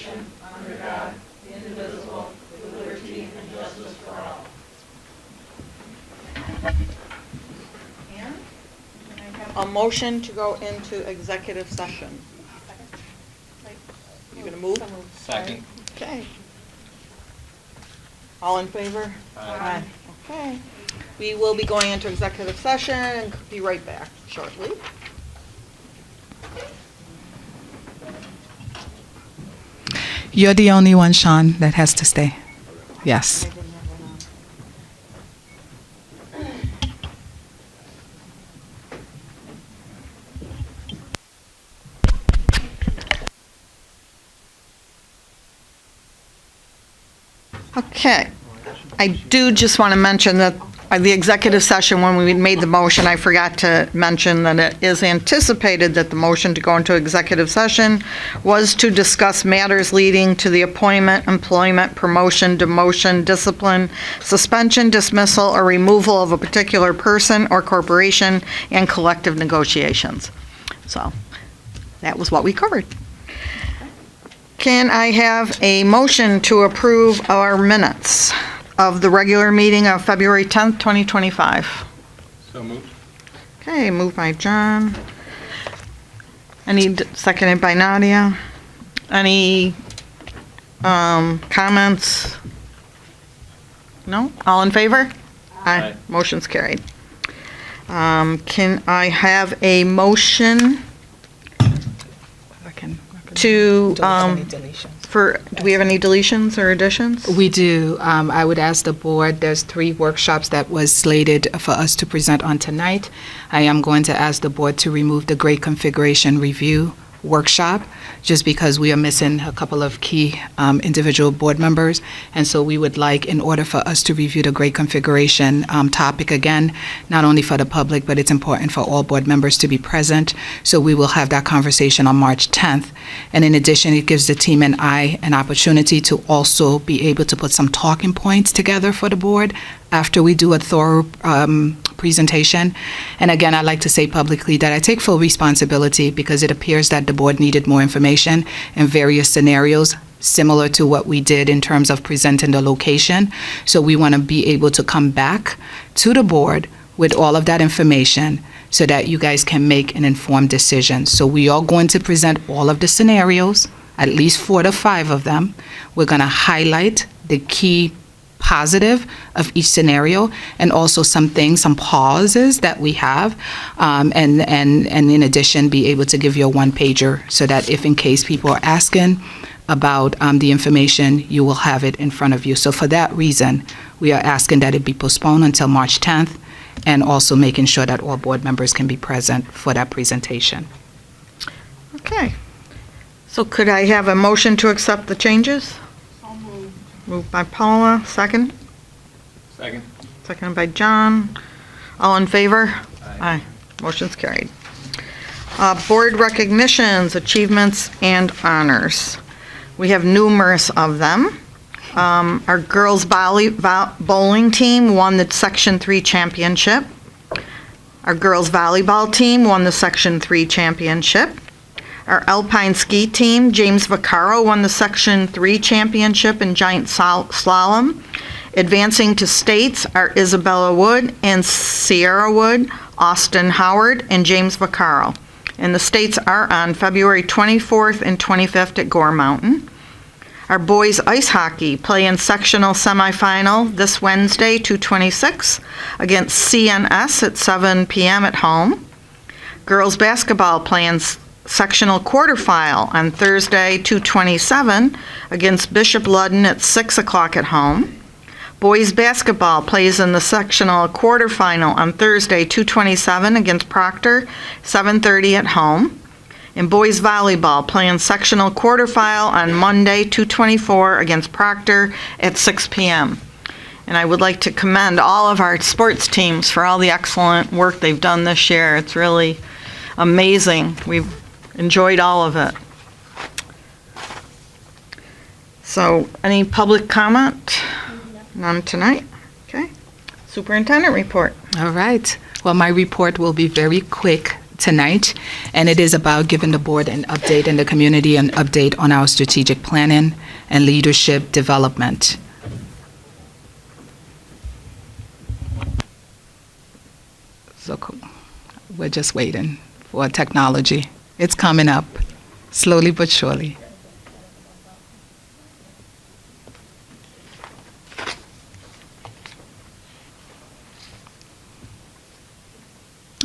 nation, under God, indivisible, with liberty and justice for all. And can I have a motion to go into executive session? You gonna move? Second. Okay. All in favor? Aye. Okay. We will be going into executive session and be right back shortly. You're the only one, Sean, that has to stay. Yes. Okay. I do just want to mention that the executive session, when we made the motion, I forgot to mention that it is anticipated that the motion to go into executive session was to discuss matters leading to the appointment, employment, promotion, demotion, discipline, suspension, dismissal, or removal of a particular person or corporation and collective negotiations. So that was what we covered. Can I have a motion to approve our minutes of the regular meeting of February 10th, 2025? So moved. Okay, moved by John. Seconded by Nadia. Any comments? No? All in favor? Aye. Motion's carried. Can I have a motion to, do we have any deletions or additions? We do. I would ask the board, there's 3 workshops that was slated for us to present on tonight. I am going to ask the board to remove the grade configuration review workshop, just because we are missing a couple of key individual board members. And so we would like, in order for us to review the grade configuration topic again, not only for the public, but it's important for all board members to be present. So we will have that conversation on March 10th. And in addition, it gives the team and I an opportunity to also be able to put some talking points together for the board after we do a thorough presentation. And again, I'd like to say publicly that I take full responsibility, because it appears that the board needed more information in various scenarios similar to what we did in terms of presenting the location. So we want to be able to come back to the board with all of that information so that you guys can make an informed decision. So we are going to present all of the scenarios, at least 4 to 5 of them. We're going to highlight the key positive of each scenario, and also some pauses that we have, and in addition, be able to give you a 1-pager so that if in case people are asking about the information, you will have it in front of you. So for that reason, we are asking that it be postponed until March 10th, and also making sure that all board members can be present for that presentation. Okay. So could I have a motion to accept the changes? Moved by Paula, second. Second. Seconded by John. All in favor? Aye. Motion's carried. Board recognitions, achievements, and honors. We have numerous of them. Our girls bowling team won the Section 3 championship. Our girls volleyball team won the Section 3 championship. Our alpine ski team, James Vaccaro, won the Section 3 championship in giant slalom. Advancing to states are Isabella Wood and Sierra Wood, Austin Howard, and James Vaccaro. And the states are on February 24th and 25th at Gore Mountain. Our boys ice hockey play in sectional semifinal this Wednesday, 2/26, against CNS at 7 p.m. at home. Girls basketball play in sectional quarterfinal on Thursday, 2/27, against Bishop Ludden at 6 o'clock at home. Boys basketball plays in the sectional quarterfinal on Thursday, 2/27, against Proctor, 7:30 at home. And boys volleyball play in sectional quarterfinal on Monday, 2/24, against Proctor at 6 p.m. And I would like to commend all of our sports teams for all the excellent work they've done this year. It's really amazing. We've enjoyed all of it. So, any public comment? None tonight? Okay. Superintendent report. All right. Well, my report will be very quick tonight, and it is about giving the board an update and the community an update on our strategic planning and leadership development. So we're just waiting for technology. It's coming up, slowly but surely.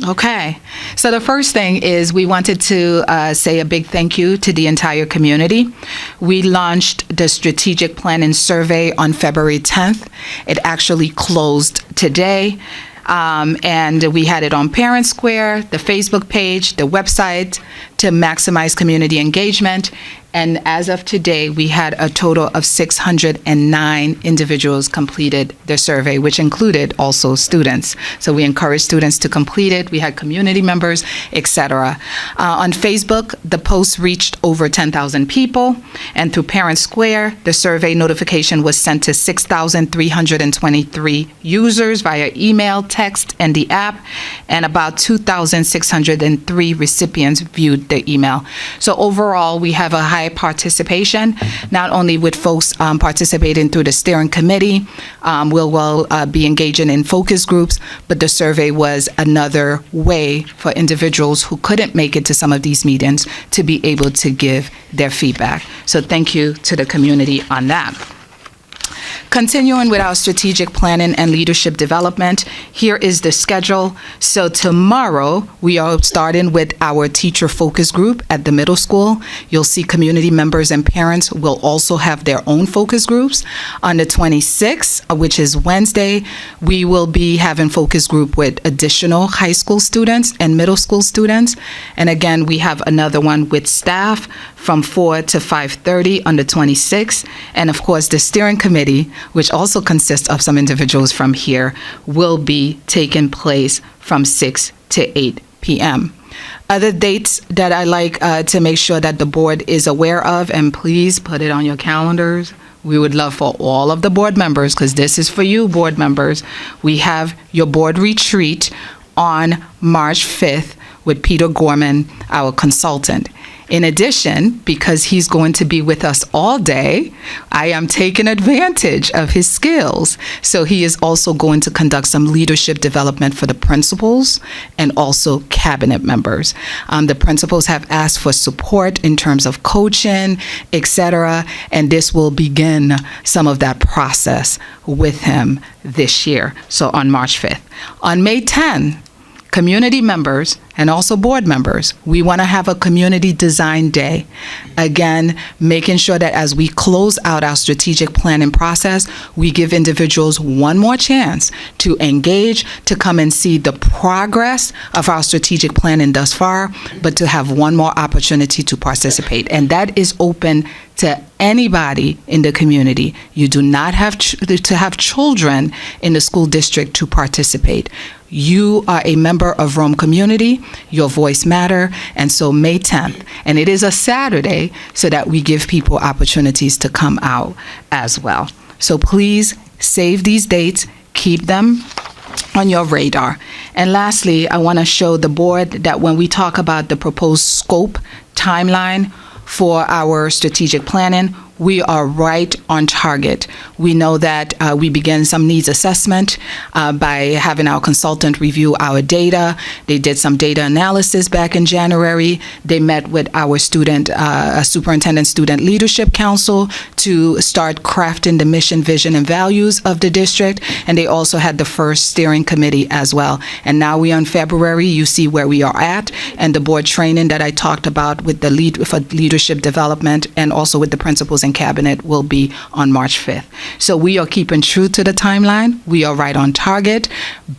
Okay, so the first thing is we wanted to say a big thank you to the entire community. We launched the strategic planning survey on February 10th. It actually closed today. And we had it on Parent Square, the Facebook page, the website to maximize community engagement. And as of today, we had a total of 609 individuals completed the survey, which included also students. So we encouraged students to complete it. We had community members, etc. On Facebook, the post reached over 10,000 people. And through Parent Square, the survey notification was sent to 6,323 users via email, text, and the app. And about 2,603 recipients viewed the email. So overall, we have a high participation, not only with folks participating through the steering committee, we'll be engaging in focus groups, but the survey was another way for individuals who couldn't make it to some of these meetings to be able to give their feedback. So thank you to the community on that. Continuing with our strategic planning and leadership development, here is the schedule. So tomorrow, we are starting with our teacher focus group at the middle school. You'll see community members and parents will also have their own focus groups. On the 26th, which is Wednesday, we will be having focus group with additional high school students and middle school students. And again, we have another one with staff from 4 to 5:30 on the 26th. And of course, the steering committee, which also consists of some individuals from here, will be taking place from 6 to 8 p.m. Other dates that I like to make sure that the board is aware of, and please put it on your calendars. We would love for all of the board members, because this is for you, board members. We have your board retreat on March 5th with Peter Gorman, our consultant. In addition, because he's going to be with us all day, I am taking advantage of his skills. So he is also going to conduct some leadership development for the principals and also cabinet members. The principals have asked for support in terms of coaching, etc., and this will begin some of that process with him this year, so on March 5th. On May 10th, community members and also board members, we want to have a community design day. Again, making sure that as we close out our strategic planning process, we give individuals one more chance to engage, to come and see the progress of our strategic planning thus far, but to have one more opportunity to participate. And that is open to anybody in the community. You do not have to have children in the school district to participate. You are a member of Rome community, your voice matter, and so May 10th. And it is a Saturday so that we give people opportunities to come out as well. So please save these dates, keep them on your radar. And lastly, I want to show the board that when we talk about the proposed scope timeline for our strategic planning, we are right on target. We know that we began some needs assessment by having our consultant review our data. They did some data analysis back in January. They met with our superintendent student leadership council to start crafting the mission, vision, and values of the district. And they also had the first steering committee as well. And now we are in February. You see where we are at. And the board training that I talked about with the for leadership development and also with the principals and cabinet will be on March 5th. So we are keeping true to the timeline. We are right on target.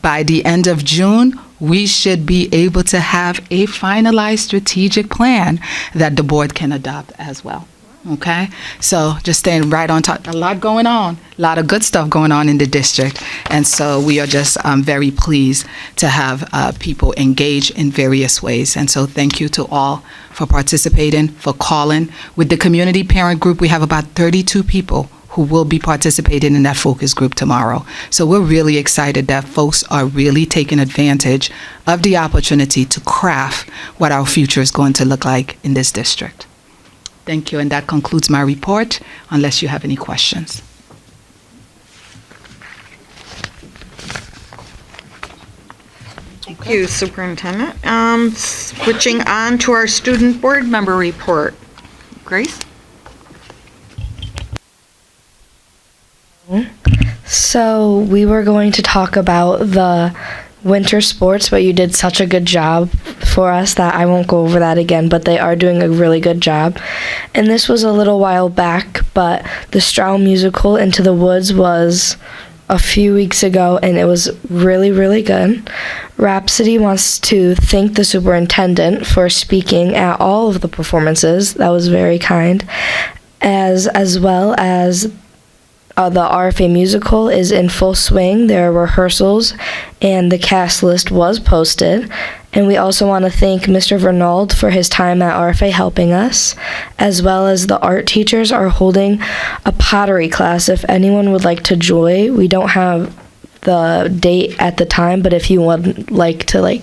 By the end of June, we should be able to have a finalized strategic plan that the board can adopt as well. Okay? So just staying right on top. A lot going on. A lot of good stuff going on in the district. And so we are just very pleased to have people engage in various ways. And so thank you to all for participating, for calling. With the community parent group, we have about 32 people who will be participating in that focus group tomorrow. So we're really excited that folks are really taking advantage of the opportunity to craft what our future is going to look like in this district. Thank you, and that concludes my report, unless you have any questions. Thank you, Superintendent. Switching on to our student board member report. Grace? So we were going to talk about the winter sports, but you did such a good job for us that I won't go over that again, but they are doing a really good job. And this was a little while back, but the Stroud musical Into the Woods was a few weeks ago, and it was really, really good. Rhapsody wants to thank the superintendent for speaking at all of the performances. That was very kind. As well as the RFA musical is in full swing. There are rehearsals, and the cast list was posted. And we also want to thank Mr. Vernald for his time at RFA helping us, as well as the art teachers are holding a pottery class if anyone would like to join. We don't have the date at the time, but if you would like to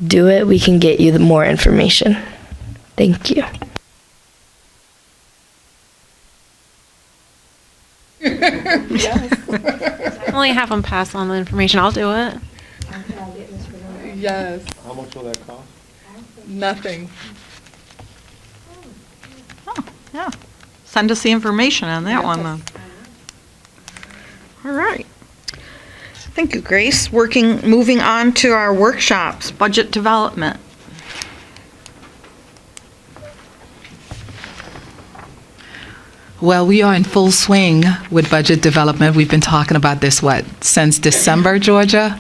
do it, we can get you more information. Thank you. Only have them pass on the information. I'll do it. Yes, How much will that cost? nothing. Oh, yeah. Send us the information on that one, then. All right. Thank you, Grace. Moving on to our workshops, budget development. Well, we are in full swing with budget development. We've been talking about this, since December, Georgia?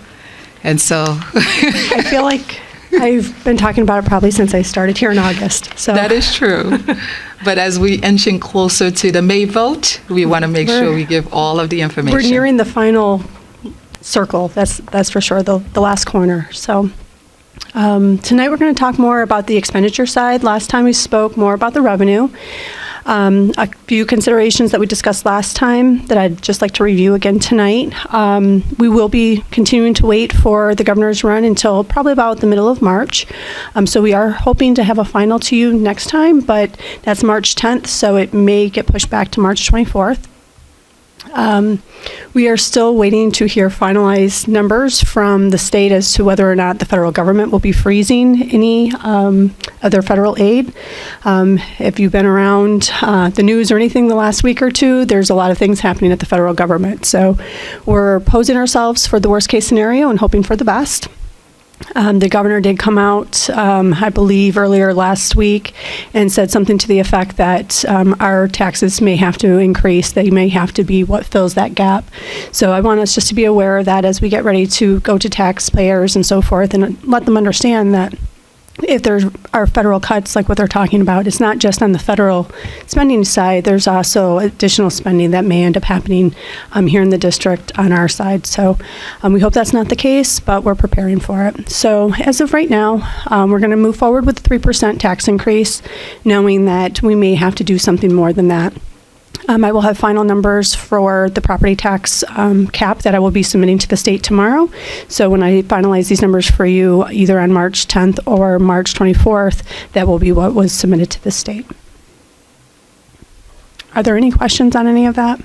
And so I feel like I've been talking about it probably since I started here in August. So that is true. But as we inching closer to the May vote, we want to make sure we give all of the information. we're nearing the final circle. That's for sure, the last corner. So tonight we're going to talk more about the expenditure side. Last time we spoke more about the revenue. A few considerations that we discussed last time that I'd just like to review again tonight. We will be continuing to wait for the governor's run until probably about the middle of March. So we are hoping to have a final to you next time, but that's March 10th, so it may get pushed back to March 24th. We are still waiting to hear finalized numbers from the state as to whether or not the federal government will be freezing any other federal aid. If you've been around the news or anything the last week or two, there's a lot of things happening at the federal government. So we're posing ourselves for the worst case scenario and hoping for the best. The governor did come out, I believe, earlier last week and said something to the effect that our taxes may have to increase. They may have to be what fills that gap. So I want us just to be aware of that as we get ready to go to taxpayers and so forth, and let them understand that if there are federal cuts like what they're talking about, it's not just on the federal spending side. There's also additional spending that may end up happening here in the district on our side. So we hope that's not the case, but we're preparing for it. So as of right now, we're going to move forward with the 3% tax increase, knowing that we may have to do something more than that. I will have final numbers for the property tax cap that I will be submitting to the state tomorrow. So when I finalize these numbers for you, either on March 10th or March 24th, that will be what was submitted to the state. Are there any questions on any of that?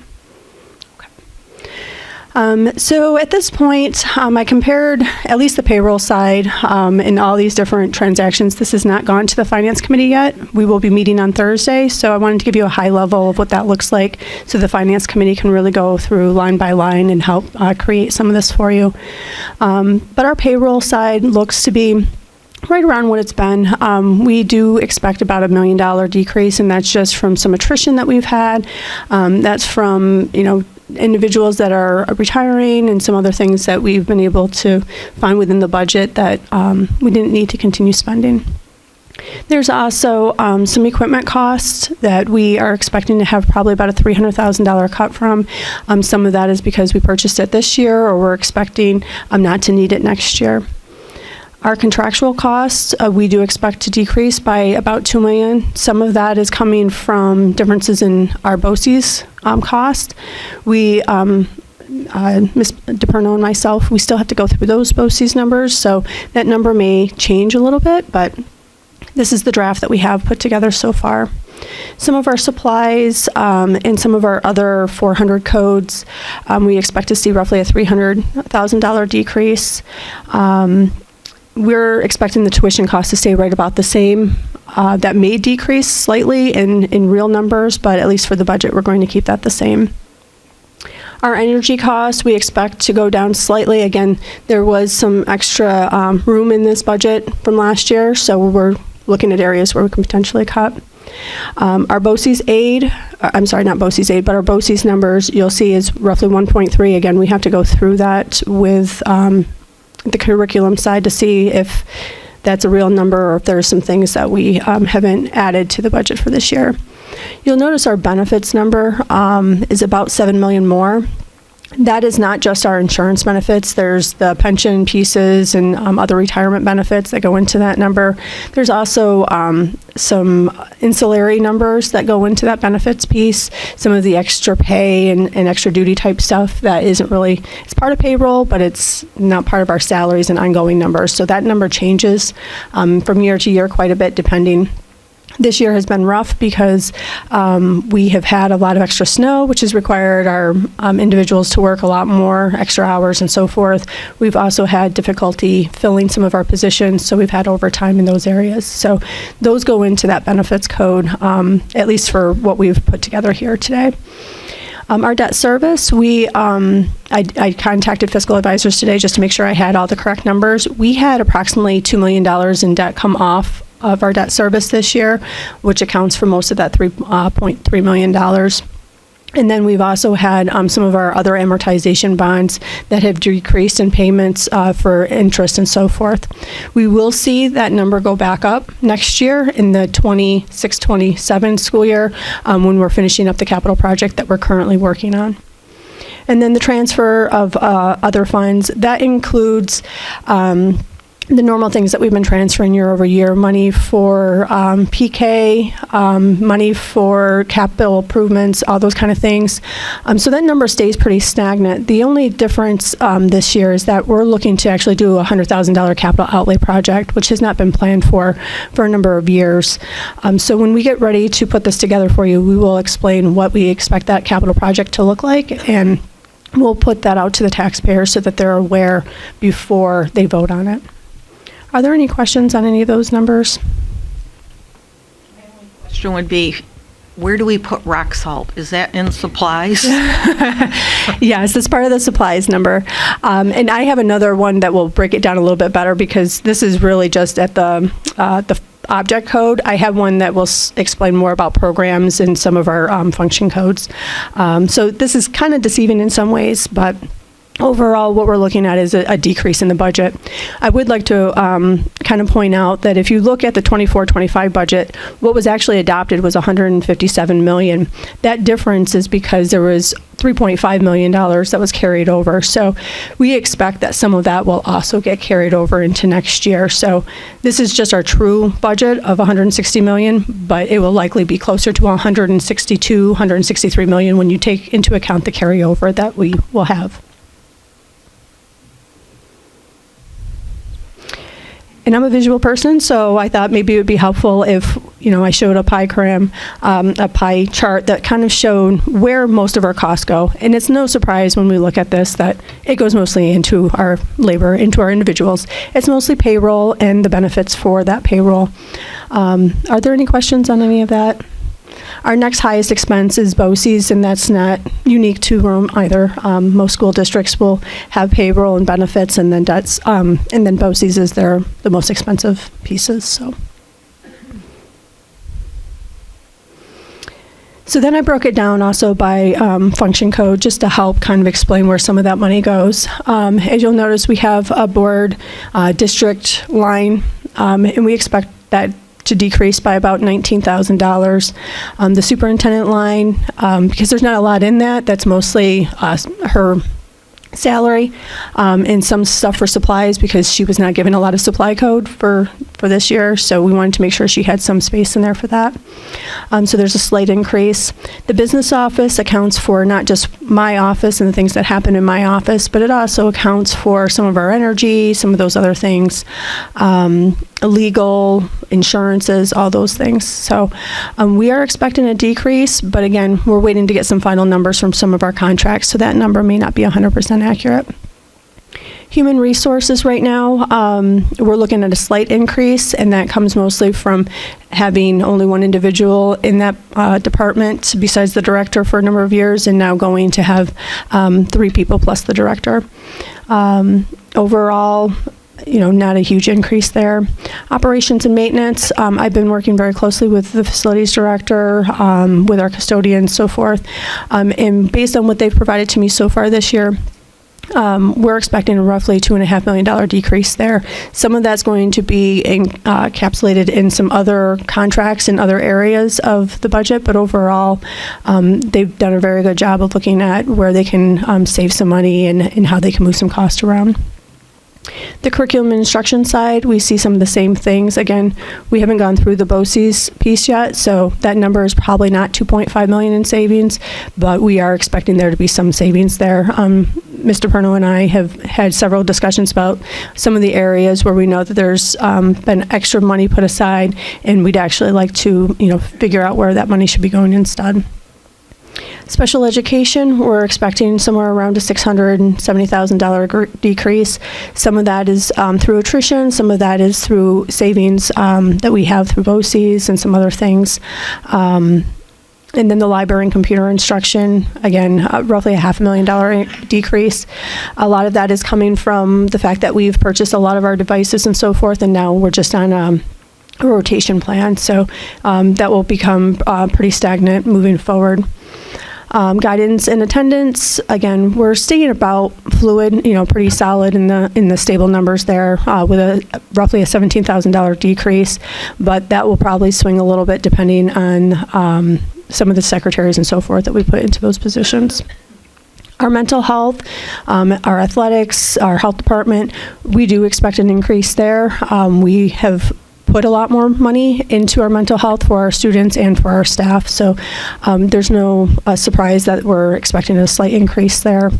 So at this point, I compared at least the payroll side in all these different transactions. This has not gone to the Finance Committee yet. We will be meeting on Thursday, so I wanted to give you a high level of what that looks like so the Finance Committee can really go through line by line and help create some of this for you. But our payroll side looks to be right around what it's been. We do expect about $1 million decrease, and that's just from some attrition that we've had. That's from, individuals that are retiring and some other things that we've been able to find within the budget that we didn't need to continue spending. There's also some equipment costs that we are expecting to have probably about a $300,000 cut from. Some of that is because we purchased it this year, or we're expecting not to need it next year. Our contractual costs, we do expect to decrease by about $2 million. Some of that is coming from differences in our BOCES cost. We, Ms. DePerno and myself, we still have to go through those BOCES numbers, so that number may change a little bit, but this is the draft that we have put together so far. Some of our supplies and some of our other 400 codes, we expect to see roughly a $300,000 decrease. We're expecting the tuition cost to stay right about the same. That may decrease slightly in real numbers, but at least for the budget, we're going to keep that the same. Our energy costs, we expect to go down slightly. Again, there was some extra room in this budget from last year, so we're looking at areas where we can potentially cut. Our BOCES aid, I'm sorry, not BOCES aid, but our BOCES numbers you'll see is roughly 1.3. Again, we have to go through that with the curriculum side to see if that's a real number or if there are some things that we haven't added to the budget for this year. You'll notice our benefits number is about $7 million more. That is not just our insurance benefits. There's the pension pieces and other retirement benefits that go into that number. There's also some ancillary numbers that go into that benefits piece, some of the extra pay and extra duty type stuff that isn't really, it's part of payroll, but it's not part of our salaries and ongoing numbers. So that number changes from year to year quite a bit depending. This year has been rough because we have had a lot of extra snow, which has required our individuals to work a lot more extra hours and so forth. We've also had difficulty filling some of our positions, so we've had overtime in those areas. So those go into that benefits code, at least for what we've put together here today. Our debt service, I contacted fiscal advisors today just to make sure I had all the correct numbers. We had approximately $2 million in debt come off of our debt service this year, which accounts for most of that $3.3 million. And then we've also had some of our other amortization bonds that have decreased in payments for interest and so forth. We will see that number go back up next year in the 26-27 school year when we're finishing up the capital project that we're currently working on. And then the transfer of other funds, that includes the normal things that we've been transferring year over year, money for PK, money for capital improvements, all those kind of things. So that number stays pretty stagnant. The only difference this year is that we're looking to actually do a $100,000 capital outlay project, which has not been planned for a number of years. So when we get ready to put this together for you, we will explain what we expect that capital project to look like, and we'll put that out to the taxpayers so that they're aware before they vote on it. Are there any questions on any of those numbers? Question would be, where do we put rock salt? Is that in supplies? Yes, that's part of the supplies number. And I have another one that will break it down a little bit better because this is really just at the object code. I have one that will explain more about programs and some of our function codes. So this is kind of deceiving in some ways, but overall, what we're looking at is a decrease in the budget. I would like to kind of point out that if you look at the 24-25 budget, what was actually adopted was $157 million. That difference is because there was $3.5 million that was carried over. So we expect that some of that will also get carried over into next year. So this is just our true budget of $160 million, but it will likely be closer to $162, $163 million when you take into account the carryover that we will have. And I'm a visual person, so I thought maybe it would be helpful if, I showed a pie chart that kind of showed where most of our costs go. And it's no surprise when we look at this that it goes mostly into our labor, into our individuals. It's mostly payroll and the benefits for that payroll. Are there any questions on any of that? Our next highest expense is BOCES, and that's not unique to Rome either. Most school districts will have payroll and benefits, and then debts, and then BOCES is the most expensive pieces. So then I broke it down also by function code just to help kind of explain where some of that money goes. As you'll notice, we have a board district line, and we expect that to decrease by about $19,000. The superintendent line, because there's not a lot in that, that's mostly her salary, and some stuff for supplies because she was not given a lot of supply code for this year, so we wanted to make sure she had some space in there for that. So there's a slight increase. The business office accounts for not just my office and the things that happen in my office, but it also accounts for some of our energy, some of those other things, legal, insurances, all those things. So we are expecting a decrease, but again, we're waiting to get some final numbers from some of our contracts, so that number may not be 100% accurate. Human resources right now, we're looking at a slight increase, and that comes mostly from having only one individual in that department besides the director for a number of years, and now going to have 3 people plus the director. Overall, not a huge increase there. Operations and maintenance, I've been working very closely with the facilities director, with our custodians, so forth. And based on what they've provided to me so far this year, we're expecting a roughly $2.5 million decrease there. Some of that's going to be encapsulated in some other contracts in other areas of the budget, but overall, they've done a very good job of looking at where they can save some money and how they can move some cost around. The curriculum and instruction side, we see some of the same things. Again, we haven't gone through the BOCES piece yet, so that number is probably not $2.5 million in savings, but we are expecting there to be some savings there. Mr. Perno and I have had several discussions about some of the areas where we know that there's been extra money put aside, and we'd actually like to, figure out where that money should be going instead. Special education, we're expecting somewhere around a $670,000 decrease. Some of that is through attrition, some of that is through savings that we have through BOCES and some other things. And then the library and computer instruction, again, roughly a $500,000 decrease. A lot of that is coming from the fact that we've purchased a lot of our devices and so forth, and now we're just on a rotation plan. So that will become pretty stagnant moving forward. Guidance and attendance, again, we're staying about fluid, pretty solid in the stable numbers there, with a roughly a $17,000 decrease, but that will probably swing a little bit depending on some of the secretaries and so forth that we put into those positions. Our mental health, our athletics, our health department, we do expect an increase there. We have put a lot more money into our mental health for our students and for our staff. So there's no surprise that we're expecting a slight increase there.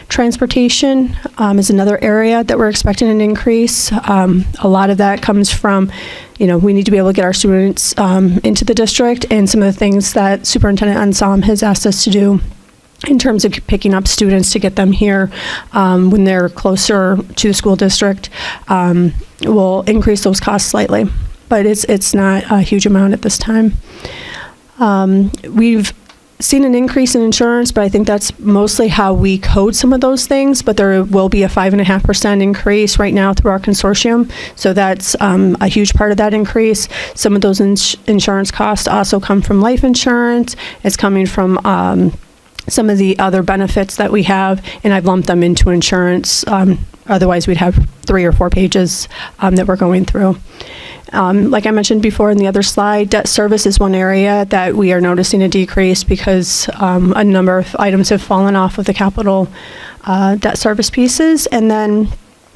Transportation is another area that we're expecting an increase. A lot of that comes from, we need to be able to get our students into the district, and some of the things that Superintendent Ansam has asked us to do in terms of picking up students to get them here when they're closer to the school district will increase those costs slightly, but it's not a huge amount at this time. We've seen an increase in insurance, but I think that's mostly how we code some of those things, but there will be a 5.5% increase right now through our consortium, so that's a huge part of that increase. Some of those insurance costs also come from life insurance. It's coming from some of the other benefits that we have, and I've lumped them into insurance. Otherwise, we'd have 3 or 4 pages that we're going through. Like I mentioned before in the other slide, debt service is one area that we are noticing a decrease because a number of items have fallen off of the capital debt service pieces. And then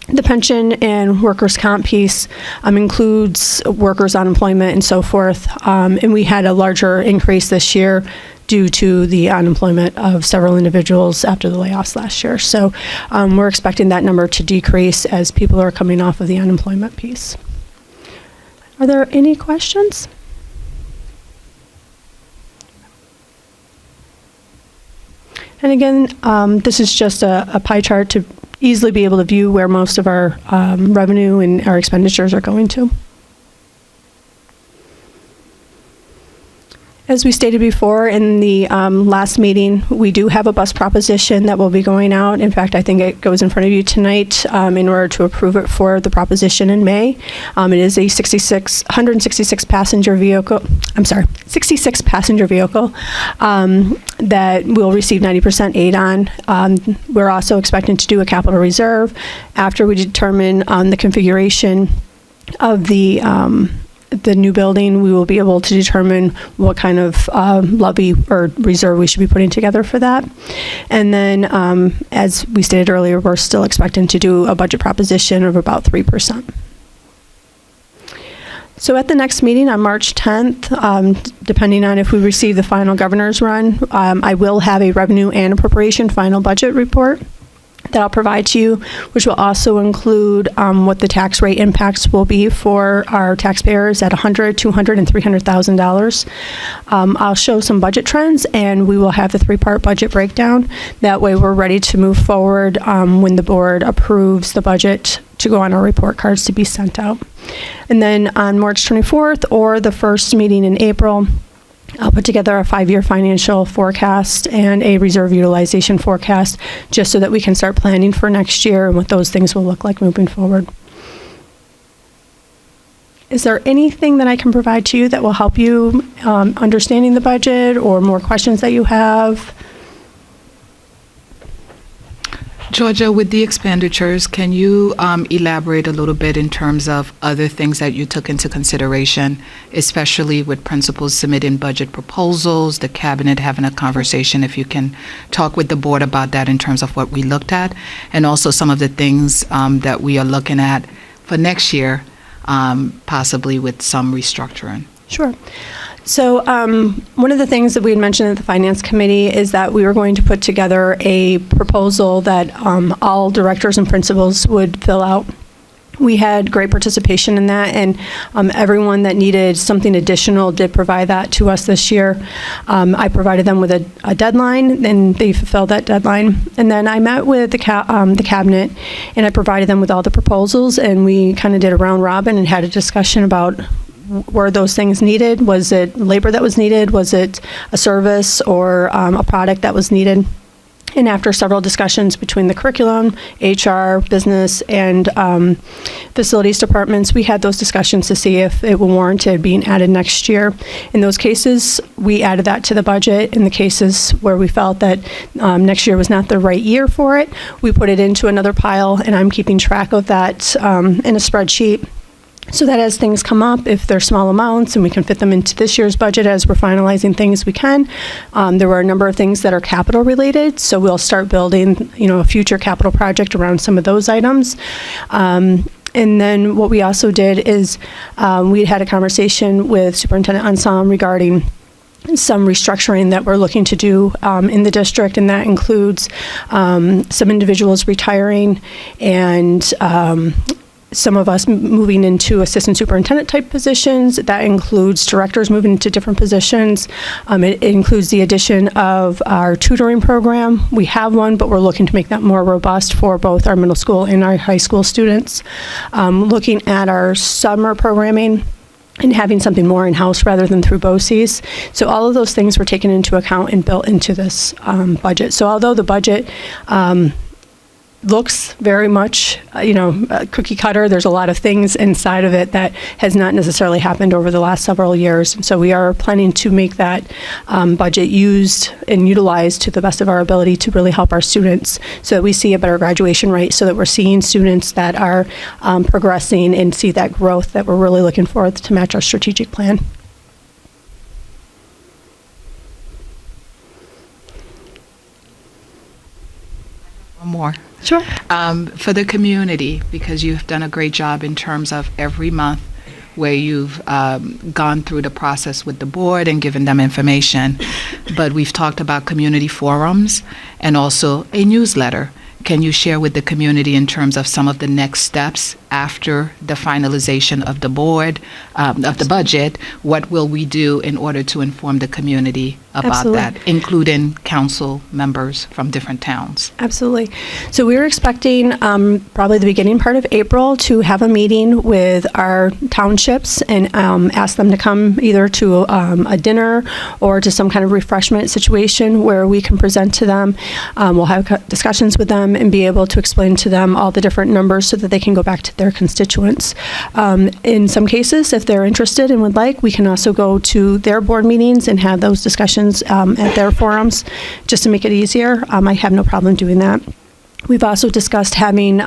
the pension and workers' comp piece includes workers' unemployment and so forth. And we had a larger increase this year due to the unemployment of several individuals after the layoffs last year. So we're expecting that number to decrease as people are coming off of the unemployment piece. Are there any questions? And again, this is just a pie chart to easily be able to view where most of our revenue and our expenditures are going to. As we stated before in the last meeting, we do have a bus proposition that will be going out. In fact, I think it goes in front of you tonight in order to approve it for the proposition in May. It is a 166 passenger vehicle. I'm sorry, 66 passenger vehicle that will receive 90% aid on. We're also expecting to do a capital reserve after we determine on the configuration of the the new building, we will be able to determine what kind of levy or reserve we should be putting together for that. And then, as we stated earlier, we're still expecting to do a budget proposition of about 3%. So at the next meeting on March 10th, depending on if we receive the final governor's run, I will have a revenue and appropriation final budget report that I'll provide to you, which will also include what the tax rate impacts will be for our taxpayers at $100,000, $200,000, and $300,000. I'll show some budget trends, and we will have the three-part budget breakdown. That way we're ready to move forward when the board approves the budget to go on our report cards to be sent out. And then on March 24th, or the first meeting in April, I'll put together a 5-year financial forecast and a reserve utilization forecast, just so that we can start planning for next year and what those things will look like moving forward. Is there anything that I can provide to you that will help you understanding the budget, or more questions that you have? Georgia, with the expenditures, can you elaborate a little bit in terms of other things that you took into consideration, especially with principals submitting budget proposals, the cabinet having a conversation, if you can talk with the board about that in terms of what we looked at, and also some of the things that we are looking at for next year, possibly with some restructuring? Sure. So one of the things that we had mentioned at the Finance Committee is that we were going to put together a proposal that all directors and principals would fill out. We had great participation in that, and everyone that needed something additional did provide that to us this year. I provided them with a deadline, and they fulfilled that deadline. And then I met with the cabinet, and I provided them with all the proposals, and we kind of did a round robin and had a discussion about, were those things needed? Was it labor that was needed? Was it a service or a product that was needed? And after several discussions between the curriculum, HR, business, and facilities departments, we had those discussions to see if it warranted being added next year. In those cases, we added that to the budget. In the cases where we felt that next year was not the right year for it, we put it into another pile, and I'm keeping track of that in a spreadsheet, so that as things come up, if they're small amounts and we can fit them into this year's budget as we're finalizing things, we can. There were a number of things that are capital related, so we'll start building, a future capital project around some of those items. And then what we also did is we had a conversation with Superintendent Anselm regarding some restructuring that we're looking to do in the district, and that includes some individuals retiring and some of us moving into assistant superintendent type positions. That includes directors moving into different positions. It includes the addition of our tutoring program. We have one, but we're looking to make that more robust for both our middle school and our high school students. Looking at our summer programming and having something more in-house rather than through BOCES. So all of those things were taken into account and built into this budget. So although the budget looks very much, cookie cutter, there's a lot of things inside of it that has not necessarily happened over the last several years. And so we are planning to make that budget used and utilized to the best of our ability to really help our students, so that we see a better graduation rate, so that we're seeing students that are progressing and see that growth that we're really looking for to match our strategic plan. One more. Sure. For the community, because you've done a great job in terms of every month where you've gone through the process with the board and given them information, but we've talked about community forums and also a newsletter. Can you share with the community in terms of some of the next steps after the finalization of the board, of the budget? What will we do in order to inform the community about Absolutely. that, including council members from different towns? Absolutely. So we're expecting probably the beginning part of April to have a meeting with our townships and ask them to come either to a dinner or to some kind of refreshment situation where we can present to them. We'll have discussions with them and be able to explain to them all the different numbers so that they can go back to their constituents. In some cases, if they're interested and would like, we can also go to their board meetings and have those discussions at their forums just to make it easier. I have no problem doing that. We've also discussed having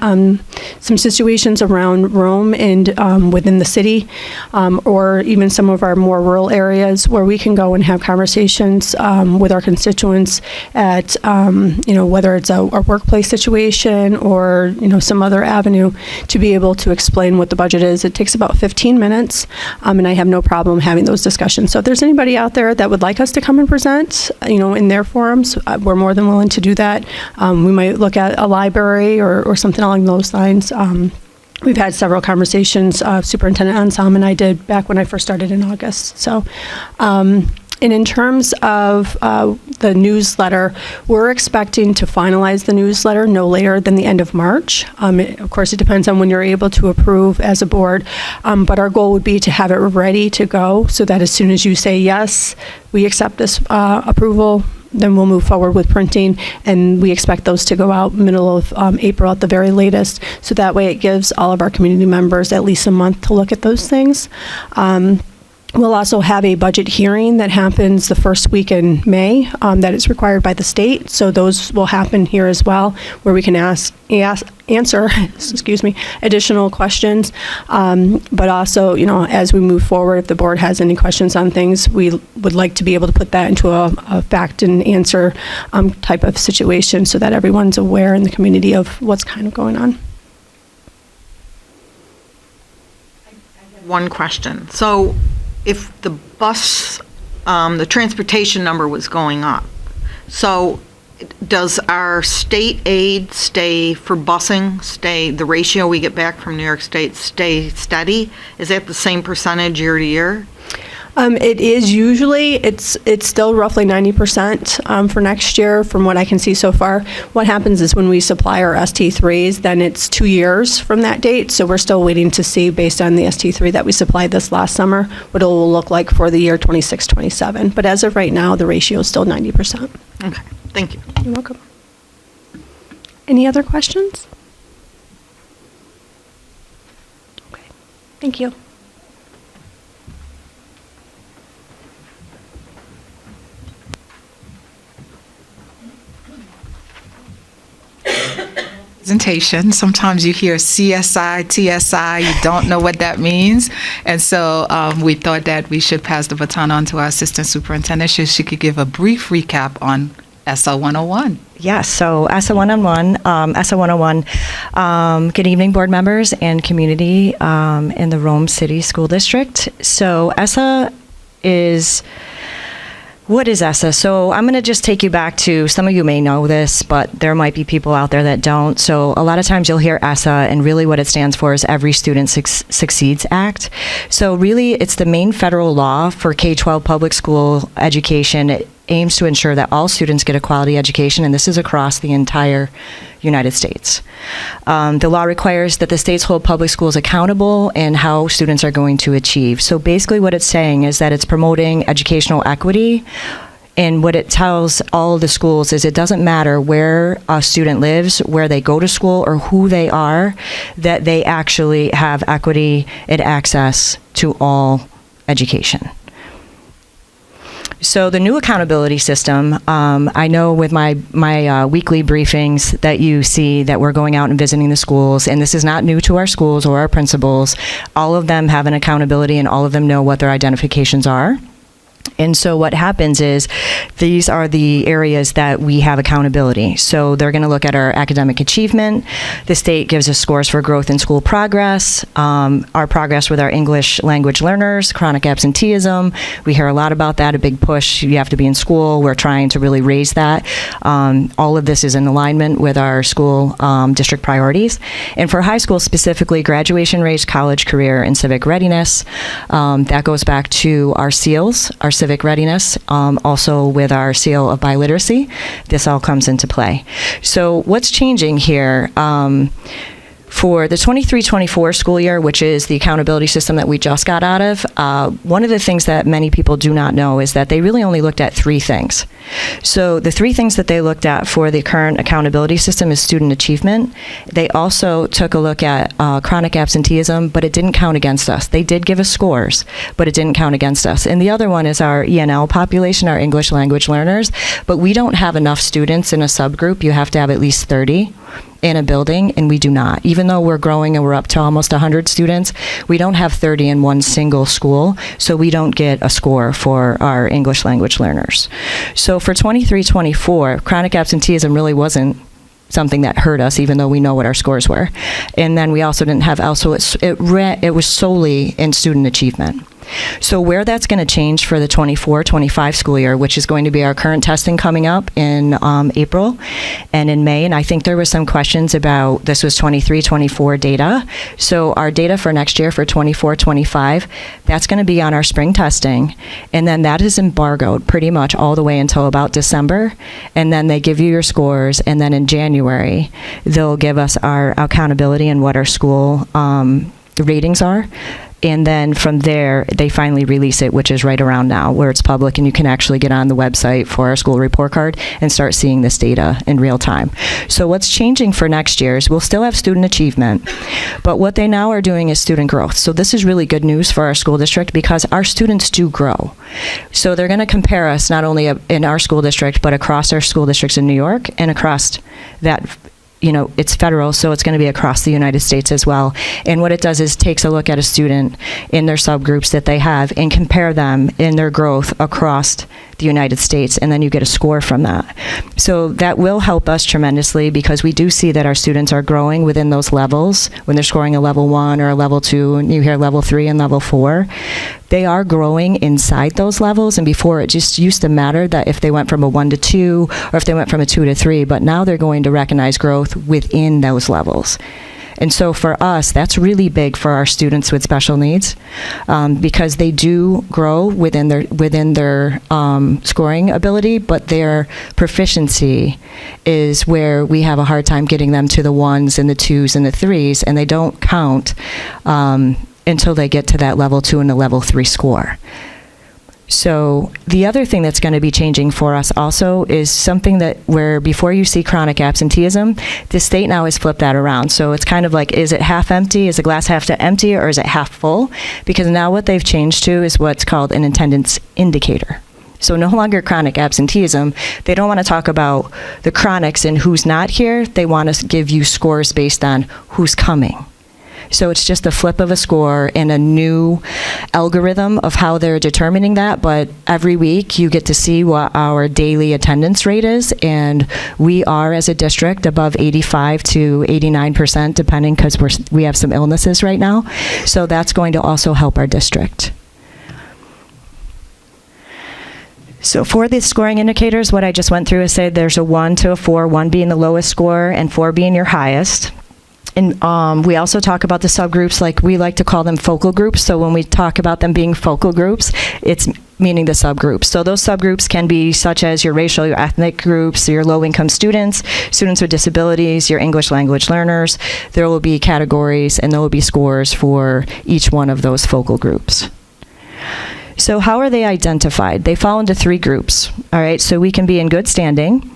some situations around Rome and within the city, or even some of our more rural areas where we can go and have conversations with our constituents at, whether it's a workplace situation or, some other avenue, to be able to explain what the budget is. It takes about 15 minutes, and I have no problem having those discussions. So if there's anybody out there that would like us to come and present, in their forums, we're more than willing to do that. We might look at a library or something along those lines. We've had several conversations, Superintendent Ansam and I did back when I first started in August. So, and in terms of the newsletter, we're expecting to finalize the newsletter no later than the end of March. Of course, it depends on when you're able to approve as a board, but our goal would be to have it ready to go so that as soon as you say, yes, we accept this approval, then we'll move forward with printing, and we expect those to go out middle of April at the very latest. So that way it gives all of our community members at least a month to look at those things. We'll also have a budget hearing that happens the first week in May that is required by the state. So those will happen here as well, where we can answer additional questions. But also, as we move forward, if the board has any questions on things, we would like to be able to put that into a fact and answer type of situation so that everyone's aware in the community of what's kind of going on. One question. So if the bus, the transportation number was going up, so does our state aid stay for busing, the ratio we get back from New York State stay steady? Is that the same percentage year to year? It is usually, it's still roughly 90% for next year from what I can see so far. What happens is when we supply our ST3s, then it's 2 years from that date. So we're still waiting to see, based on the ST3 that we supplied this last summer, what it will look like for the year 26-27. But as of right now, the ratio is still 90%. Okay, thank you. You're welcome. Any other questions? Okay, thank you. Presentation. Sometimes you hear CSI, TSI, you don't know what that means. And so we thought that we should pass the baton on to our assistant superintendent so she could give a brief recap on SO 101. Yes, so SO 101, good evening, board members and community in the Rome City School District. So ESSA is... What is ESSA? So I'm going to just take you back to, some of you may know this, but there might be people out there that don't. So a lot of times you'll hear ESSA, and really what it stands for is Every Student Succeeds Act. So really it's the main federal law for K-12 public school education. It aims to ensure that all students get a quality education, and this is across the entire United States. The law requires that the states hold public schools accountable in how students are going to achieve. So basically what it's saying is that it's promoting educational equity, and what it tells all of the schools is it doesn't matter where a student lives, where they go to school, or who they are, that they actually have equity and access to all education. So the new accountability system, I know with my weekly briefings that you see that we're going out and visiting the schools, and this is not new to our schools or our principals. All of them have an accountability, and all of them know what their identifications are. And so what happens is these are the areas that we have accountability. So they're going to look at our academic achievement. The state gives us scores for growth and school progress, our progress with our English language learners, chronic absenteeism. We hear a lot about that, a big push. You have to be in school. We're trying to really raise that. All of this is in alignment with our school district priorities. And for high school specifically, graduation rates, college, career, and civic readiness. That goes back to our SEALs, our civic readiness, also with our seal of biliteracy. This all comes into play. So what's changing here? For the 23-24 school year, which is the accountability system that we just got out of, one of the things that many people do not know is that they really only looked at 3 things. So the 3 things that they looked at for the current accountability system is student achievement. They also took a look at chronic absenteeism, but it didn't count against us. They did give us scores, but it didn't count against us. And the other one is our ENL population, our English language learners, but we don't have enough students in a subgroup. You have to have at least 30 in a building, and we do not. Even though we're growing and we're up to almost 100 students, we don't have 30 in one single school, so we don't get a score for our English language learners. So for 23-24, chronic absenteeism really wasn't something that hurt us, even though we know what our scores were. And then we also didn't have it was solely in student achievement. So where that's going to change for the 24-25 school year, which is going to be our current testing coming up in April and in May, and I think there was some questions about, this was 23-24 data. So our data for next year for 24-25, that's going to be on our spring testing, and then that is embargoed pretty much all the way until about December, and then they give you your scores, and then in January, they'll give us our accountability and what our school ratings are. And then from there, they finally release it, which is right around now, where it's public and you can actually get on the website for our school report card and start seeing this data in real time. So what's changing for next year is we'll still have student achievement, but what they now are doing is student growth. So this is really good news for our school district because our students do grow. So they're going to compare us not only in our school district, but across our school districts in New York and across that. It's federal, so it's going to be across the United States as well. And what it does is takes a look at a student in their subgroups that they have and compare them in their growth across the United States, and then you get a score from that. So that will help us tremendously because we do see that our students are growing within those levels. When they're scoring a level 1 or a level 2, and you hear level 3 and level 4, they are growing inside those levels, and before it just used to matter that if they went from a 1 to 2 or if they went from a 2 to 3, but now they're going to recognize growth within those levels. And so for us, that's really big for our students with special needs because they do grow within their scoring ability, but their proficiency is where we have a hard time getting them to the 1s and the 2s and the 3s, and they don't count until they get to that level 2 and a level 3 score. So the other thing that's going to be changing for us also is something that where before you see chronic absenteeism, the state now has flipped that around. So it's kind of like, is it half empty? Is the glass half empty, or is it half full? Because now what they've changed to is what's called an attendance indicator. So no longer chronic absenteeism. They don't want to talk about the chronics and who's not here. They want to give you scores based on who's coming. So it's just a flip of a score and a new algorithm of how they're determining that. But every week you get to see what our daily attendance rate is. And we are, as a district, above 85 to 89%, depending, because we have some illnesses right now. So that's going to also help our district. So for the scoring indicators, what I just went through is say there's a 1 to a 4, 1 being the lowest score and 4 being your highest. And we also talk about the subgroups, like we like to call them focal groups. So when we talk about them being focal groups, it's meaning the subgroups. So those subgroups can be such as your racial, your ethnic groups, your low-income students, students with disabilities, your English language learners. There will be categories and there will be scores for each one of those focal groups. So how are they identified? They fall into 3 groups. All right, so we can be in good standing.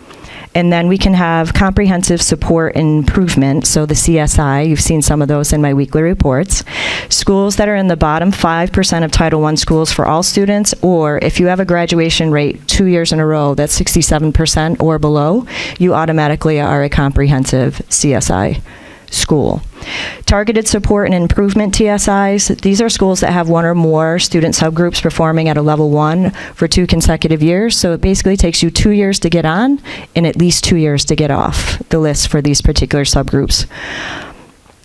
And then we can have comprehensive support and improvement, so the CSI, you've seen some of those in my weekly reports. Schools that are in the bottom 5% of Title I schools for all students, or if you have a graduation rate 2 years in a row that's 67% or below, you automatically are a comprehensive CSI school. Targeted support and improvement TSIs, these are schools that have 1 or more student subgroups performing at a level 1 for 2 consecutive years. So it basically takes you 2 years to get on and at least 2 years to get off the list for these particular subgroups.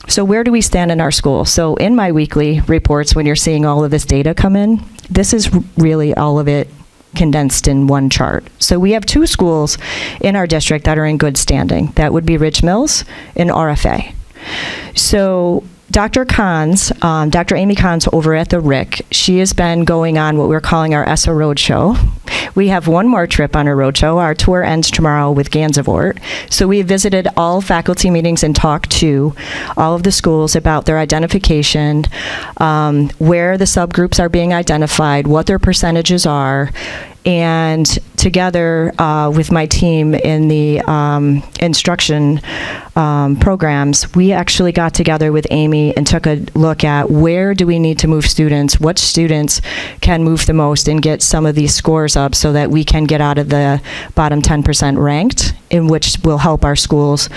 So where do we stand in our school? So in my weekly reports, when you're seeing all of this data come in, this is really all of it condensed in one chart. So we have 2 schools in our district that are in good standing. That would be Rich Mills and RFA. So Dr. Amy Cons over at the RIC, she has been going on what we're calling our ESSA Roadshow. We have one more trip on our roadshow. Our tour ends tomorrow with Gansevoort. So we visited all faculty meetings and talked to all of the schools about their identification, where the subgroups are being identified, what their percentages are, and together with my team in the instruction programs, we actually got together with Amy and took a look at where do we need to move students, what students can move the most and get some of these scores up so that we can get out of the bottom 10% ranked, in which will help our schools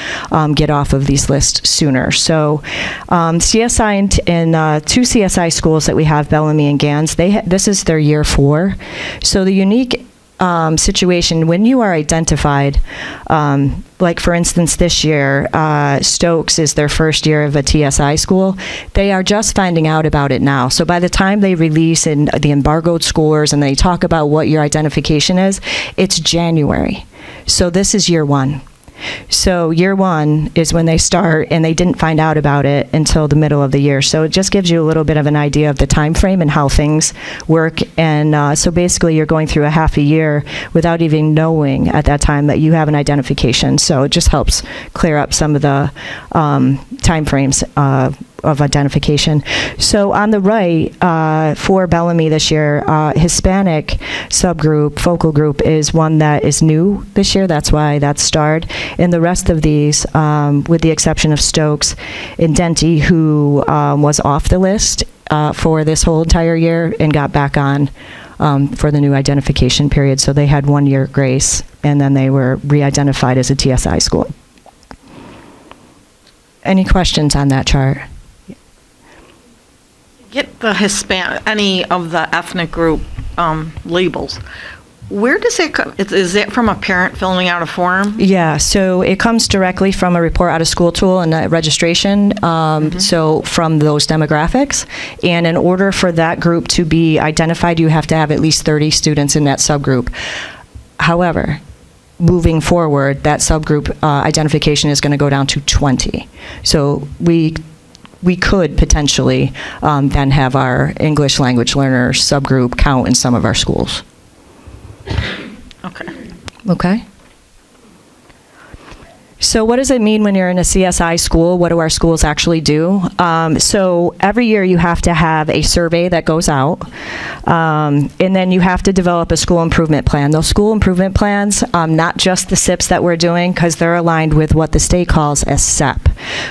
get off of these lists sooner. So CSI and two CSI schools that we have, Bellamy and Gans, this is their year 4. So the unique situation when you are identified, like for instance this year, Stokes is their first year of a TSI school. They are just finding out about it now. So by the time they release in the embargoed scores and they talk about what your identification is, it's January. So this is year 1. So year 1 is when they start, and they didn't find out about it until the middle of the year. So it just gives you a little bit of an idea of the time frame and how things work. And so basically you're going through a half a year without even knowing at that time that you have an identification. So it just helps clear up some of the time frames of identification. So on the right, for Bellamy this year, Hispanic subgroup, focal group, is one that is new this year. That's why that's starred. And the rest of these, with the exception of Stokes and Denty, who was off the list for this whole entire year and got back on for the new identification period. So they had 1 year grace, and then they were re-identified as a TSI school. Any questions on that chart? Get the Hispanic, any of the ethnic group labels. Where does it come? Is it from a parent filling out a form? Yeah, so it comes directly from a report out of school tool and registration, so from those demographics. And in order for that group to be identified, you have to have at least 30 students in that subgroup. However, moving forward, that subgroup identification is going to go down to 20. So we could potentially then have our English language learner subgroup count in some of our schools. Okay. Okay. So what does it mean when you're in a CSI school? What do our schools actually do? So every year you have to have a survey that goes out, and then you have to develop a school improvement plan. Those school improvement plans, not just the SIPs that we're doing, because they're aligned with what the state calls a SEP,